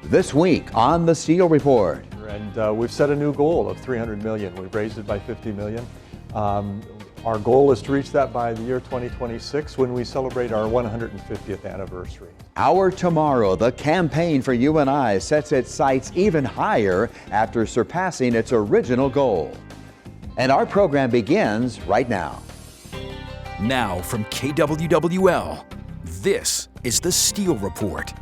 This week on the Steel Report. And we've set a new goal of $300 million. We've raised it by $50 million. Our goal is to reach that by the year 2026 when we celebrate our 150th anniversary. Our Tomorrow, the campaign for UNI, sets its sights even higher after surpassing its original goal. And our program begins right now. Now from KWWL, this is the Steel Report.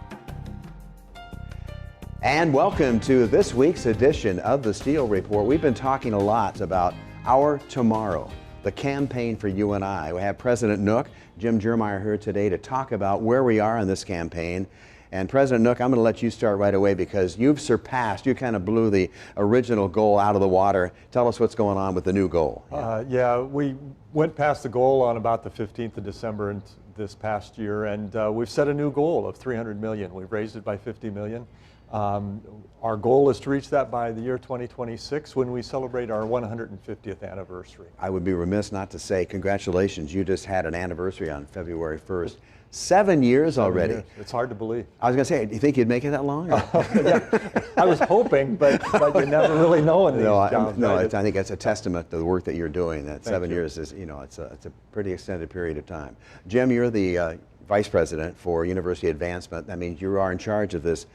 And welcome to this week's edition of the Steel Report. We've been talking a lot about Our Tomorrow, the campaign for UNI. We have President Nook, Jim Jermeyer, here today to talk about where we are in this campaign. And President Nook, I'm going to let you start right away because you kind of blew the original goal out of the water. Tell us what's going on with the new goal. Yeah, we went past the goal on about the 15th of December this past year, and we've set a new goal of $300 million. We've raised it by $50 million. Our goal is to reach that by the year 2026 when we celebrate our 150th anniversary. I would be remiss not to say congratulations. You just had an anniversary on February 1st. 7 years already. 7 years. It's hard to believe. I was going to say, do you think you'd make it that long? Yeah, I was hoping, but you never really know in these jobs. I think that's a testament to the work that you're doing. That 7 you. years is, it's a pretty extended period of time. Jim, you're the Vice President for University Advancement. That means you are in charge of this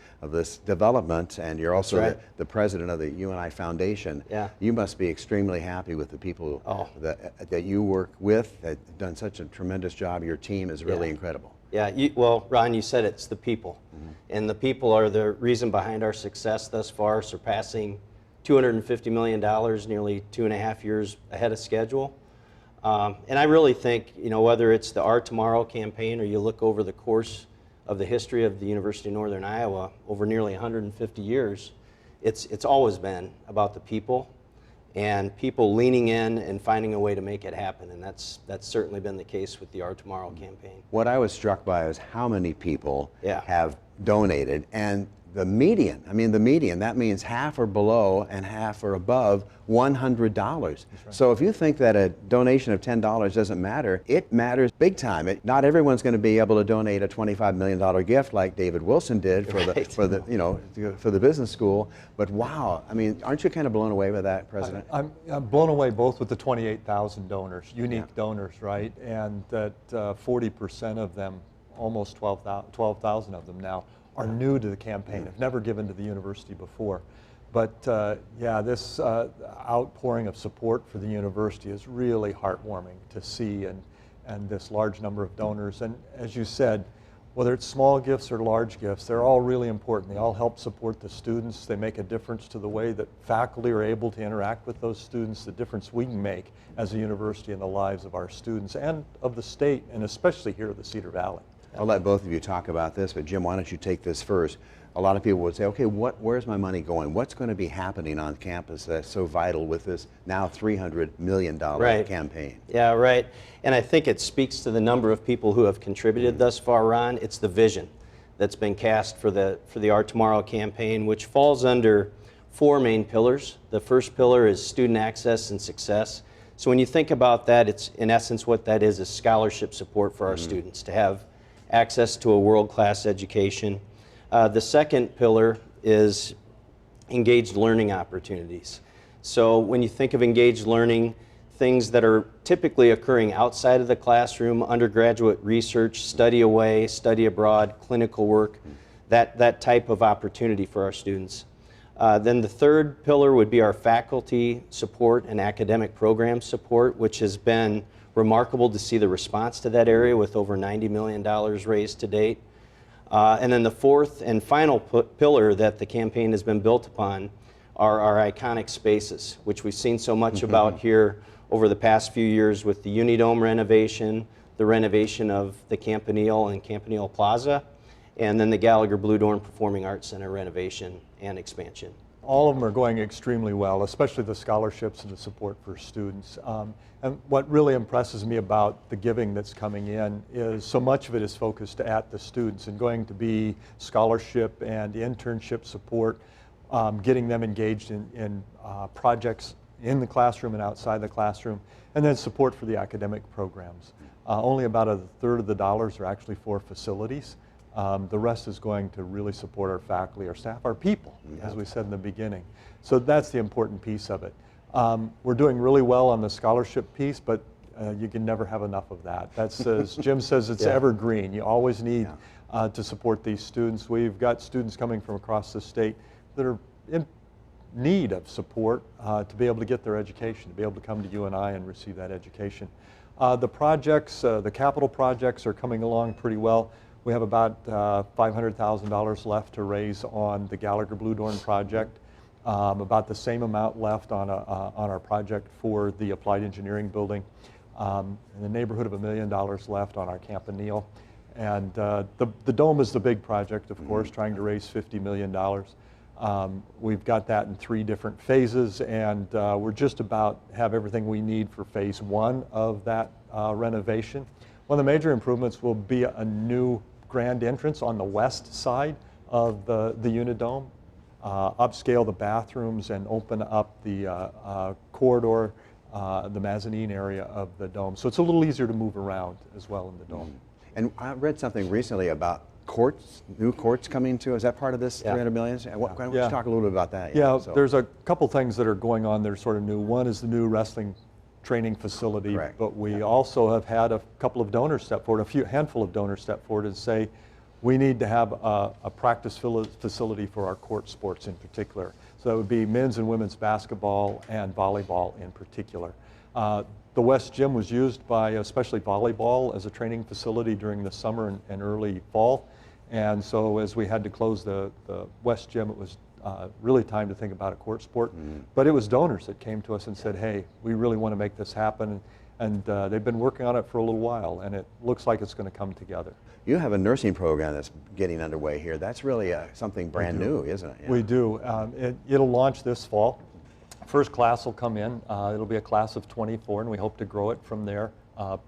development, and you're also the President of the UNI Foundation. Yeah. You must be extremely happy with the people that you work with, that have done such a tremendous job. Your team is really incredible. Yeah, well, Ron, you said it's the people. And the people are the reason behind our success thus far, surpassing $250 million, nearly 2.5 years ahead of schedule. And I really think, whether it's the Our Tomorrow campaign or you look over the course of the history of the University of Northern Iowa over nearly 150 years, it's always been about the people and people leaning in and finding a way to make it happen. And that's certainly been the case with the Our Tomorrow campaign. What I was struck by is how many people have donated, and the median, that means half or below and half or above $100. Right. So if you think that a donation of $10 doesn't matter, it matters big time. Not everyone's going to be able to donate a $25 million gift like David Wilson did for the business school. But wow, aren't you kind of blown away by that, President? I'm blown away both with the 28,000 donors, unique donors, right? And that 40% of them, almost 12,000 of them now, are new to the campaign, have never given to the university before. But this outpouring of support for the university is really heartwarming to see, and this large number of donors. And as you said, whether it's small gifts or large gifts, they're all really important. They all help support the students. They make a difference to the way that faculty are able to interact with those students, the difference we can make as a university in the lives of our students and of the state, and especially here at the Cedar Valley. I'll let both of you talk about this, but Jim, why don't you take this first? A lot of people would say, okay, where's my money going? What's going to be happening on campus that's so vital with this now $300 million campaign? Yeah, right. And I think it speaks to the number of people who have contributed thus far, Ron. It's the vision that's been cast for the Our Tomorrow campaign, which falls under 4 main pillars. The first pillar is student access and success. So when you think about that, it's in essence what that is scholarship support for our students to have access to a world-class education. The second pillar is engaged learning opportunities. So when you think of engaged learning, things that are typically occurring outside of the classroom, undergraduate research, study away, study abroad, clinical work, that type of opportunity for our students. Then the third pillar would be our faculty support and academic program support, which has been remarkable to see the response to that area with over $90 million raised to date. And then the fourth and final pillar that the campaign has been built upon are our iconic spaces, which we've seen so much about here over the past few years with the UNI Dome renovation, the renovation of the Campanile and Campanile Plaza, and then the Gallagher Blue Dorn Performing Arts Center renovation and expansion. All of them are going extremely well, especially the scholarships and the support for students. And what really impresses me about the giving that's coming in is so much of it is focused at the students and going to be scholarship and internship support, getting them engaged in projects in the classroom and outside the classroom, and then support for the academic programs. Only about 1/3 of the dollars are actually for facilities. The rest is going to really support our faculty, our staff, our people, as we said in the beginning. So that's the important piece of it. We're doing really well on the scholarship piece, but you can never have enough of that. That's, as Jim says, it's evergreen. You always need to support these students. We've got students coming from across the state that are in need of support to be able to get their education, to be able to come to UNI and receive that education. The projects, the capital projects are coming along pretty well. We have about $500,000 left to raise on the Gallagher Blue Dorn project, about the same amount left on our project for the Applied Engineering building, in the neighborhood of $1 million left on our Campanile. And the dome is the big project, of course, trying to raise $50 million. We've got that in 3 different phases, and we're just about have everything we need for phase 1 of that renovation. One of the major improvements will be a new grand entrance on the west side of the Unidome, upscale the bathrooms and open up the corridor, the mezzanine area of the dome. So it's a little easier to move around as well in the dome. And I read something recently about courts, new courts coming to. Is that part of this 300 million? Why don't you talk a little bit about that? There's a couple things that are going on that are sort of new. One is the new wrestling training facility, but we also have had a couple of donors step forward, handful of donors step forward and say, we need to have a practice facility for our court sports in particular. So that would be men's and women's basketball and volleyball in particular. The West Gym was used by especially volleyball as a training facility during the summer and early fall. And so as we had to close the West Gym, it was really time to think about a court sport. But it was donors that came to us and said, hey, we really want to make this happen. And they've been working on it for a little while, and it looks like it's going to come together. You have a nursing program that's getting underway here. That's really something brand new, isn't it? We do. It'll launch this fall. First class will come in. It'll be a class of 24, and we hope to grow it from there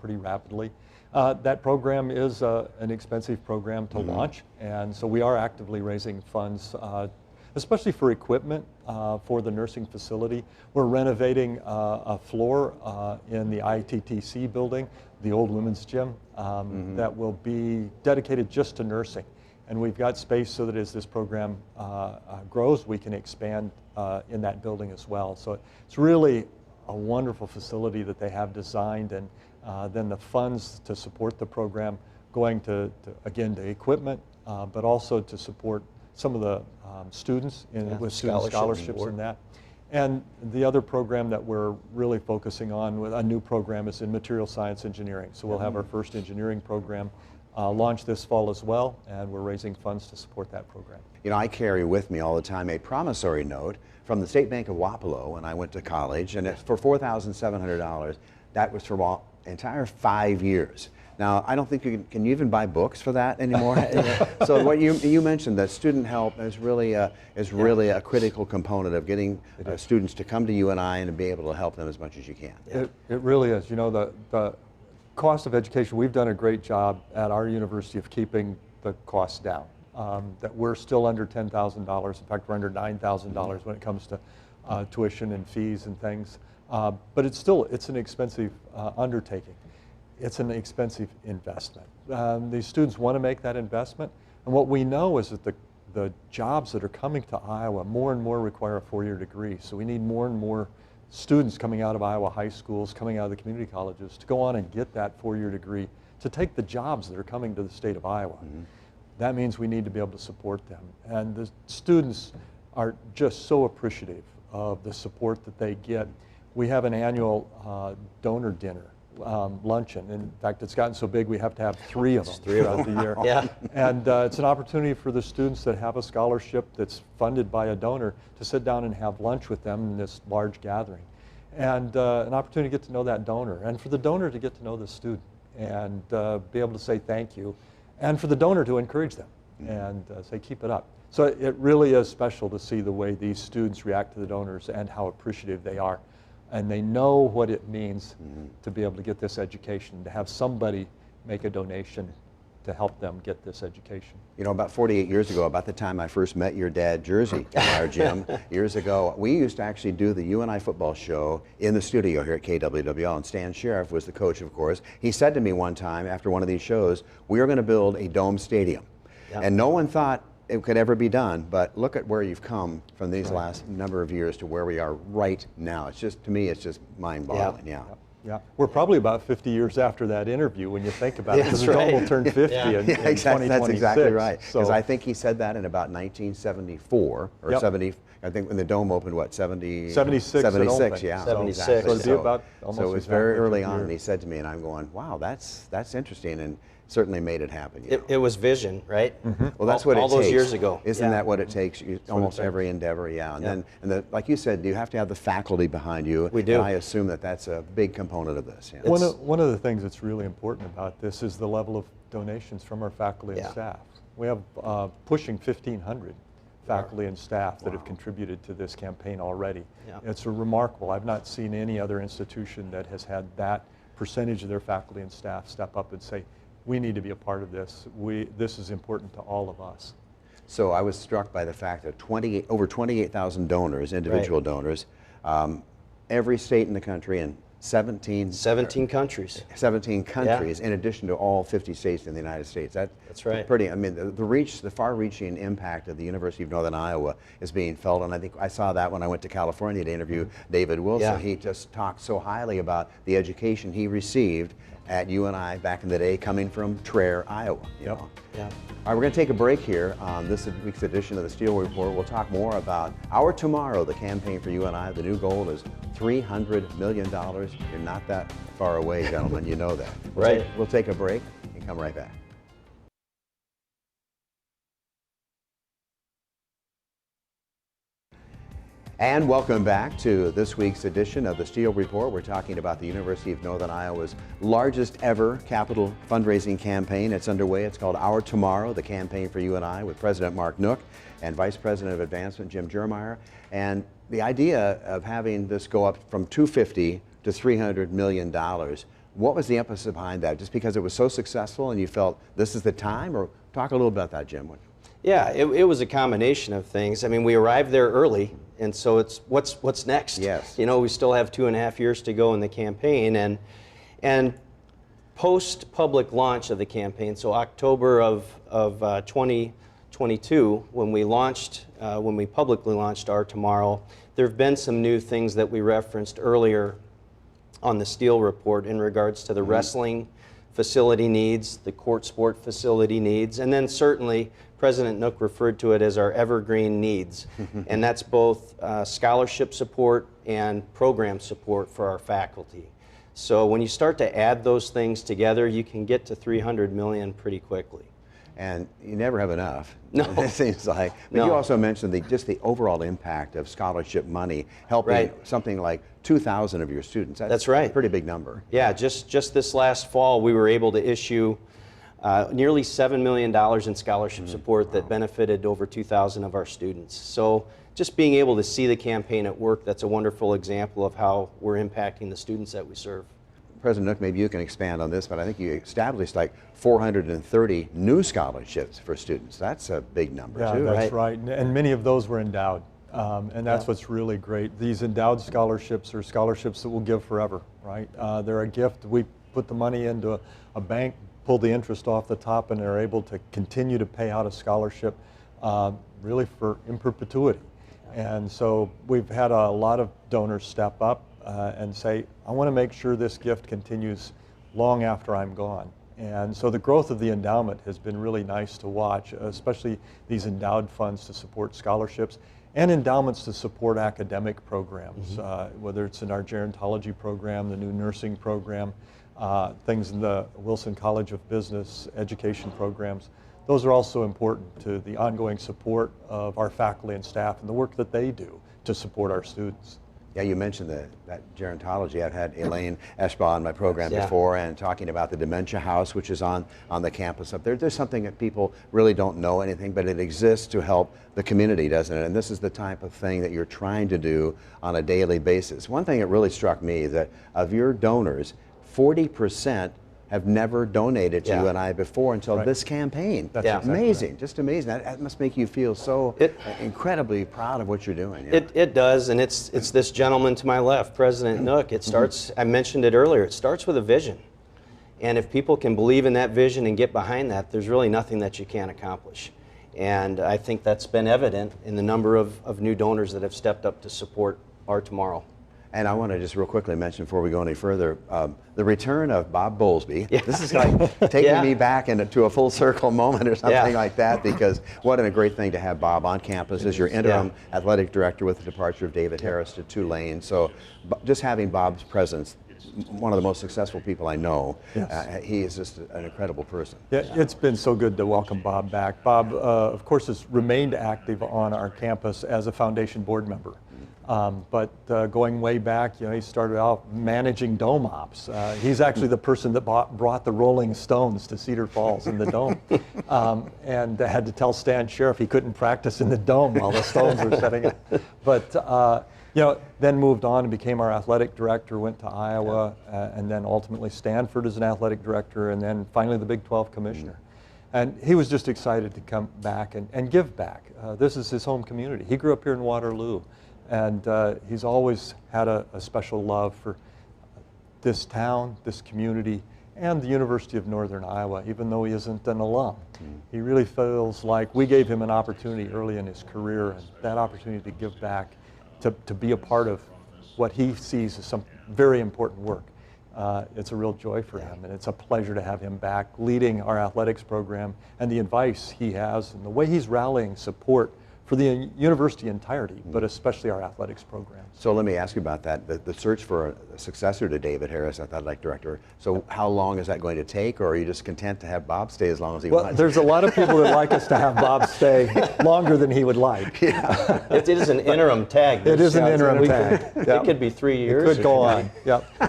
pretty rapidly. That program is an expensive program to launch, and so we are actively raising funds, especially for equipment for the nursing facility. We're renovating a floor in the ITTC building, the old women's gym, that will be dedicated just to nursing. And we've got space so that as this program grows, we can expand in that building as well. So it's really a wonderful facility that they have designed, and then the funds to support the program going to again, to equipment, but also to support some of the students with student scholarships and that. And the other program that we're really focusing on with a new program is in material science engineering. So we'll have our first engineering program launch this fall as well, and we're raising funds to support that program. You know, I carry with me all the time a promissory note from the State Bank of Wapello when I went to college, and it's for $4,700. That was for the entire 5 years. Now, I don't think you can you even buy books for that anymore? So what you mentioned, that student help is really a critical component of getting students to come to UNI and to be able to help them as much as you can. It really is. You know, the cost of education, we've done a great job at our university of keeping the costs down. That we're still under $10,000. In fact, we're under $9,000 when it comes to tuition and fees and things. But it's an expensive undertaking. It's an expensive investment. These students want to make that investment, and what we know is that the jobs that are coming to Iowa more and more require a 4-year degree. So we need more and more students coming out of Iowa high schools, coming out of the community colleges to go on and get that 4-year degree to take the jobs that are coming to the state of Iowa. That means we need to be able to support them. And the students are just so appreciative of the support that they get. We have an annual donor dinner luncheon. In fact, it's gotten so big we have to have 3 of them throughout the year. And it's an opportunity for the students that have a scholarship that's funded by a donor to sit down and have lunch with them in this large gathering. And an opportunity to get to know that donor, and for the donor to get to know the student and be able to say thank you, and for the donor to encourage them and say keep it up. So it really is special to see the way these students react to the donors and how appreciative they are. And they know what it means to be able to get this education, to have somebody make a donation to help them get this education. You know, about 48 years ago, about the time I first met your dad, Jersey, in our gym, years ago, we used to actually do the UNI football show in the studio here at KWWL, and Stan Sheriff was the coach, of course. He said to me one time after one of these shows, we are going to build a dome stadium. And no one thought it could ever be done, but look at where you've come from these last number of years to where we are right now. It's just, to me, it's just mind-boggling. Yeah, we're probably about 50 years after that interview when you think about it, because the dome will turn 50 in Exactly. 2026. That's exactly right. Because So, I think he said that in about 1974 or 70. I think when the dome opened, what, 76? 76, yeah. 76. Exactly. So it'd be about almost so it was very exactly early 50 on, years. and he said to me, and I'm going, wow, that's interesting, and certainly made it happen. You know. It was vision, right? Well, that's what it all takes. those years ago. Isn't that what it takes? Almost takes. every endeavor, and then, like you said, you have to have the faculty behind you. We do. And I assume that that's a big component of this. Yeah. One of the things that's really important about this is the level of donations from our faculty and staff. We have pushing 1,500 faculty and staff that have contributed to this campaign already. Yeah. It's remarkable. I've not seen any other institution that has had that percentage of their faculty and staff step up and say, we need to be a part of this. This is important to all of us. So I was struck by the fact that over 28,000 donors, individual donors, every state in the country and 17 countries. 17 countries, in addition to all 50 states in the United States. That's right. Pretty. I mean, the far-reaching impact of the University of Northern Iowa is being felt, and I think I saw that when I went to California to interview David Wilson. Yeah. He just talked so highly about the education he received at UNI back in the day, coming from Traer, Iowa. You know. Yeah. All right, we're going to take a break here on this week's edition of the Steel Report. We'll talk more about Our Tomorrow, the campaign for UNI. The new goal is $300 million. You're not that far away, gentlemen. You know that. We'll take a break and come right back. And welcome back to this week's edition of the Steel Report. We're talking about the University of Northern Iowa's largest ever capital fundraising campaign. It's underway. It's called Our Tomorrow, the campaign for UNI, with President Mark Nook and Vice President of Advancement Jim Jermeyer. And the idea of having this go up from $250 to $300 million, what was the emphasis behind that? Just because it was so successful and you felt this is the time? Or talk a little about that, Jim. Yeah, it was a combination of things. I mean, we arrived there early, and so it's what's next? Yes. You know, we still have 2.5 years to go in the campaign, and post public launch of the campaign, so October of 2022, when we publicly launched Our Tomorrow, there have been some new things that we referenced earlier on the Steel Report in regards to the wrestling facility needs, the court sport facility needs, and then certainly President Nook referred to it as our evergreen needs, and that's both scholarship support and program support for our faculty. So when you start to add those things together, you can get to $300 million pretty quickly. And you never have enough. No. It seems like. But No. you also mentioned just the overall impact of scholarship money helping Right. something like 2,000 of your students. That's right. A pretty big number. Yeah, just this last fall, we were able to issue nearly $7 million in scholarship support that benefited over 2,000 of our students. So just being able to see the campaign at work, that's a wonderful example of how we're impacting the students that we serve. President Nook, maybe you can expand on this, but I think you established like 430 new scholarships for students. That's a big number too, that's right? right. And many of those were endowed. And that's what's really great. These endowed scholarships are scholarships that we'll give forever, right? They're a gift. We put the money into a bank, pull the interest off the top, and they're able to continue to pay out a scholarship really in perpetuity. And so we've had a lot of donors step up and say, I want to make sure this gift continues long after I'm gone. And so the growth of the endowment has been really nice to watch, especially these endowed funds to support scholarships and endowments to support academic programs, whether it's in our gerontology program, the new nursing program, things in the Wilson College of Business education programs. Those are also important to the ongoing support of our faculty and staff and the work that they do to support our students. Yeah, you mentioned that gerontology. I've had Elaine Eschbaugh on my program before, and talking about the dementia house, which is on the campus up there. There's something that people really don't know anything, but it exists to help the community, doesn't it? And this is the type of thing that you're trying to do on a daily basis. One thing that really struck me is that of your donors, 40% have never donated to UNI before until this campaign. That's amazing, exactly right. just amazing. That must make you feel so incredibly proud of what you're doing. It does, and it's this gentleman to my left, President Nook. It starts, I mentioned it earlier, it starts with a vision. And if people can believe in that vision and get behind that, there's really nothing that you can't accomplish. And I think that's been evident in the number of new donors that have stepped up to support Our Tomorrow. And I want to just real quickly mention before we go any further, the return of Bob Bowlesby. Yeah. This is like taking me back into a full circle moment or something like that, because what a great thing to have Bob on campus as your interim athletic director with the departure of David Harris to Tulane. So just having Bob's presence, one of the most successful people I know. Yes. He is just an incredible person. Yeah, it's been so good to welcome Bob back. Bob, of course, has remained active on our campus as a foundation board member. But going way back, he started out managing dome ops. He's actually the person that brought the Rolling Stones to Cedar Falls in the dome, and had to tell Stan Sheriff he couldn't practice in the dome while the Stones were setting up. But then moved on and became our athletic director, went to Iowa, and then ultimately Stanford as an athletic director, and then finally the Big 12 commissioner. And he was just excited to come back and give back. This is his home community. He grew up here in Waterloo. And he's always had a special love for this town, this community, and the University of Northern Iowa, even though he isn't an alum. He really feels like we gave him an opportunity early in his career, and that opportunity to give back, to be a part of what he sees as some very important work. It's a real joy for him, and it's a pleasure to have him back leading our athletics program, and the advice he has and the way he's rallying support for the university entirety, but especially our athletics program. So let me ask you about that, the search for a successor to David Harris, athletic director. So how long is that going to take, or are you just content to have Bob stay as long as he wants? Well, there's a lot of people that like us to have Bob stay longer than he would like. Yeah. It is an interim tag. It is an interim tag. It could be 3 years. It could go on,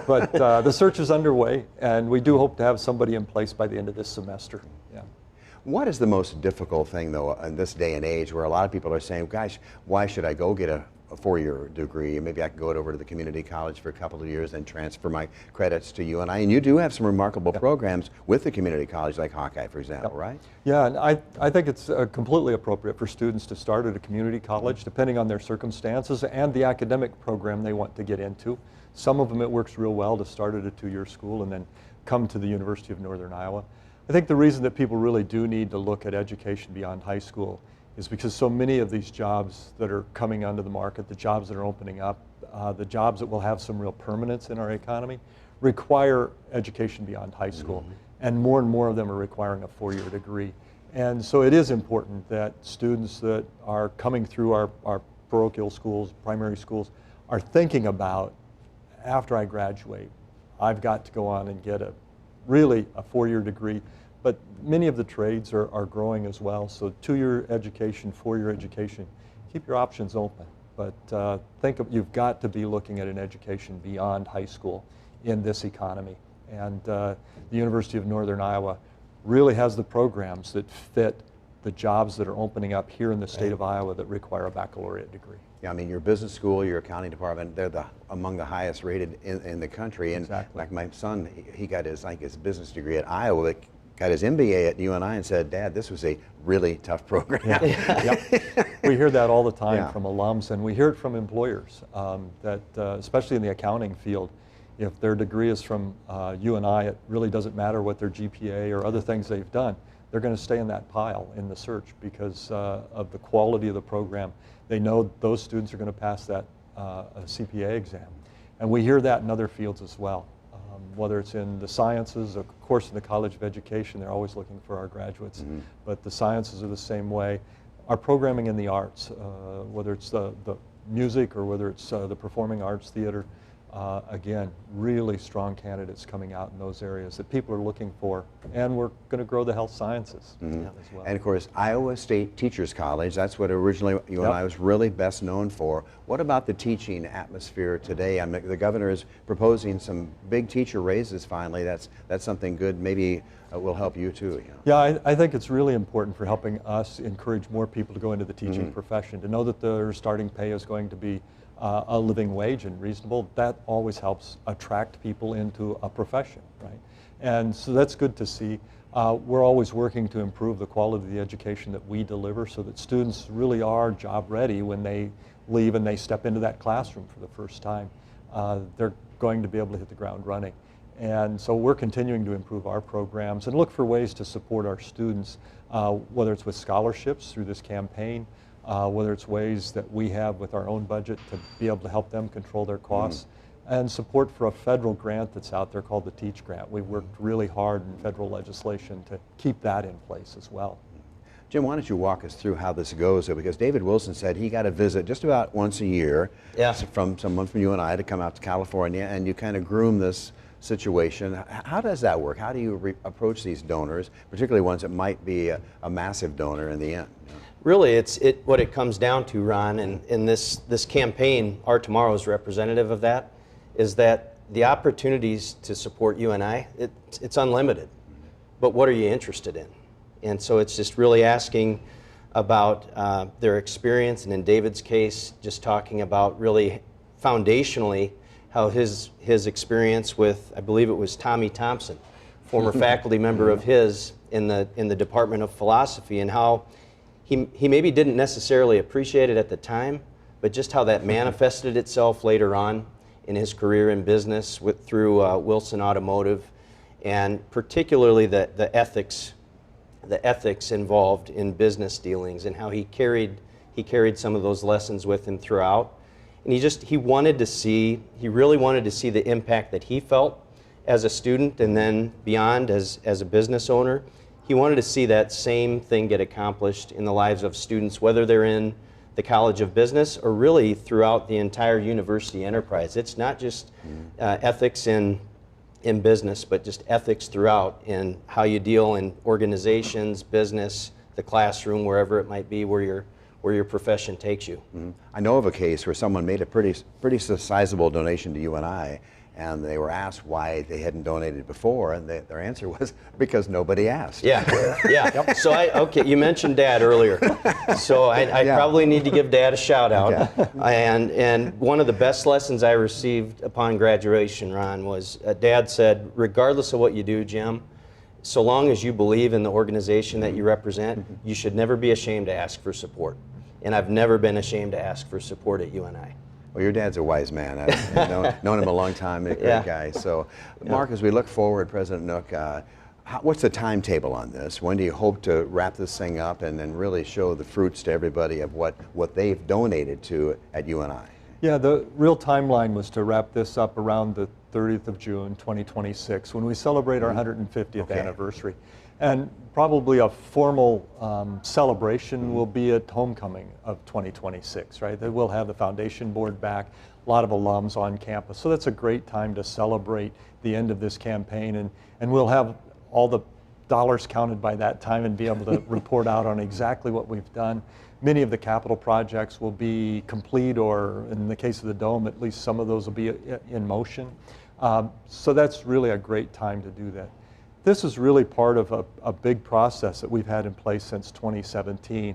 But the search is underway, and we do hope to have somebody in place by the end of this semester. What is the most difficult thing, though, in this day and age where a lot of people are saying, gosh, why should I go get a 4-year degree? Maybe I can go over to the community college for a couple of years and transfer my credits to UNI. And you do have some remarkable programs with the community college, like Hawkeye, for example, right? Yeah, and I think it's completely appropriate for students to start at a community college, depending on their circumstances and the academic program they want to get into. Some of them, it works real well to start at a 2-year school and then come to the University of Northern Iowa. I think the reason that people really do need to look at education beyond high school is because so many of these jobs that are coming onto the market, the jobs that are opening up, the jobs that will have some real permanence in our economy, require education beyond high school. And more of them are requiring a 4-year degree. And so it is important that students that are coming through our parochial schools, primary schools, are thinking about, after I graduate, I've got to go on and get really a 4-year degree, but many of the trades are growing as well. So 2-year education, 4-year education, keep your options open. But you've got to be looking at an education beyond high school in this economy. And the University of Northern Iowa really has the programs that fit the jobs that are opening up here in the state of Iowa that require a baccalaureate degree. Yeah, I mean, your business school, your accounting department, they're among the highest rated in the country. And like my son, he got his business degree at Iowa, got his MBA at UNI, and said, Dad, this was a really tough program. We hear that all the time from alums, and we hear it from employers, that especially in the accounting field, if their degree is from UNI, it really doesn't matter what their GPA or other things they've done. They're going to stay in that pile in the search because of the quality of the program. They know those students are going to pass that CPA exam. And we hear that in other fields as well. Whether it's in the sciences, of course in the College of Education, they're always looking for our graduates. But the sciences are the same way. Our programming in the arts, whether it's the music or whether it's the performing arts theater, again, really strong candidates coming out in those areas that people are looking for. And we're going to grow the health sciences as well. And of course, Iowa State Teachers College, that's what originally UNI was really best known for. What about the teaching atmosphere today? I mean, the governor is proposing some big teacher raises finally. That's something good. Maybe will help you too. Yeah, I think it's really important for helping us encourage more people to go into the teaching profession, to know that their starting pay is going to be a living wage and reasonable. That always helps attract people into a profession, right? And so that's good to see. We're always working to improve the quality of the education that we deliver so that students really are job ready when they leave and they step into that classroom for the first time. They're going to be able to hit the ground running. And so we're continuing to improve our programs and look for ways to support our students, whether it's with scholarships through this campaign, whether it's ways that we have with our own budget to be able to help them control their costs, and support for a federal grant that's out there called the TEACH grant. We've worked really hard in federal legislation to keep that in place as well. Jim, why don't you walk us through how this goes? Because David Wilson said he got a visit just about once a year from someone from UNI to come out to California, and you kind of groom this situation. How does that work? How do you approach these donors, particularly ones that might be a massive donor in the end? Really, what it comes down to, Ron, and in this campaign, Our Tomorrow is representative of that, is that the opportunities to support UNI, it's unlimited. But what are you interested in? And so it's just really asking about their experience, and in David's case, just talking about really foundationally how his experience with, I believe it was Tommy Thompson, former faculty member of his in the Department of Philosophy, and how he maybe didn't necessarily appreciate it at the time, but just how that manifested itself later on in his career in business through Wilson Automotive, and particularly the ethics involved in business dealings, and how he carried some of those lessons with him throughout. And he wanted to see, he really wanted to see the impact that he felt as a student, and then beyond as a business owner. He wanted to see that same thing get accomplished in the lives of students, whether they're in the College of Business or really throughout the entire university enterprise. It's not just ethics in business, but just ethics throughout in how you deal in organizations, business, the classroom, wherever it might be, where your profession takes you. I know of a case where someone made a pretty sizable donation to UNI, and they were asked why they hadn't donated before, and their answer was because nobody asked. Yeah, yeah. Yep. So okay, you mentioned Dad earlier, so I probably need to give Dad a shout out. And one of the best lessons I received upon graduation, Ron, was Dad said, regardless of what you do, Jim, so long as you believe in the organization that you represent, you should never be ashamed to ask for support. And I've never been ashamed to ask for support at UNI. Well, your dad's a wise man. I've known him a long time, a great guy. So, Mark, as we look forward, President Nook, what's the timetable on this? When do you hope to wrap this thing up and then really show the fruits to everybody of what they've donated to at UNI? Yeah, the real timeline was to wrap this up around the 30th of June, 2026, when we celebrate our 150th anniversary. And probably a formal celebration will be at homecoming of 2026, right? They will have the foundation board back, a lot of alums on campus. So that's a great time to celebrate the end of this campaign, and we'll have all the dollars counted by that time and be able to report out on exactly what we've done. Many of the capital projects will be complete, or in the case of the dome, at least some of those will be in motion. So that's really a great time to do that. This is really part of a big process that we've had in place since 2017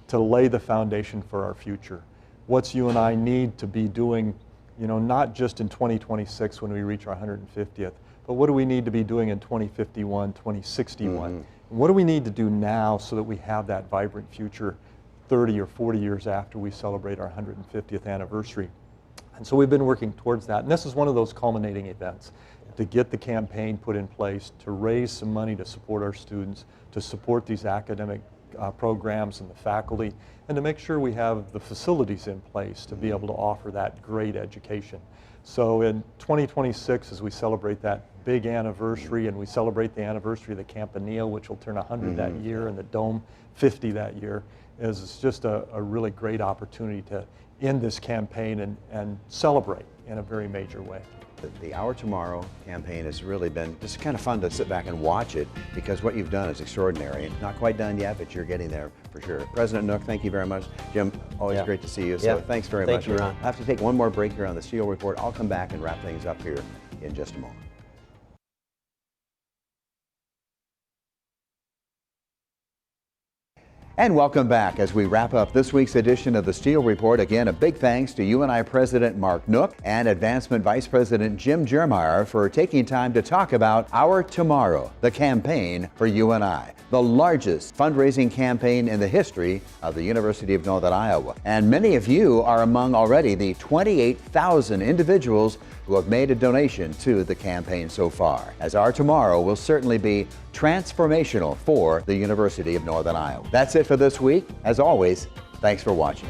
to lay the foundation for our future. What's UNI need to be doing, not just in 2026 when we reach our 150th, but what do we need to be doing in 2051, 2061? And what do we need to do now so that we have that vibrant future 30 or 40 years after we celebrate our 150th anniversary? And so we've been working towards that. And this is one of those culminating events to get the campaign put in place, to raise some money to support our students, to support these academic programs and the faculty, and to make sure we have the facilities in place to be able to offer that great education. So in 2026, as we celebrate that big anniversary, and we celebrate the anniversary of the Campanile, which will turn 100 that year, and the Dome 50 that year, is just a really great opportunity to end this campaign and celebrate in a very major way. The Our Tomorrow campaign has really been just kind of fun to sit back and watch it, because what you've done is extraordinary. Not quite done yet, but you're getting there for sure. President Nook, thank you very much. Jim, always great to see you. So thanks very much. Thank you, Ron. I have to take one more break here on the Steel Report. I'll come back and wrap things up here in just a moment. And welcome back as we wrap up this week's edition of the Steele Report. Again, a big thanks to UNI President Mark Nook and Advancement Vice President Jim Jermeyer for taking time to talk about Our Tomorrow, the campaign for UNI, the largest fundraising campaign in the history of the University of Northern Iowa. And many of you are among already the 28,000 individuals who have made a donation to the campaign so far, as Our Tomorrow will certainly be transformational for the University of Northern Iowa. That's it for this week. As always, thanks for watching.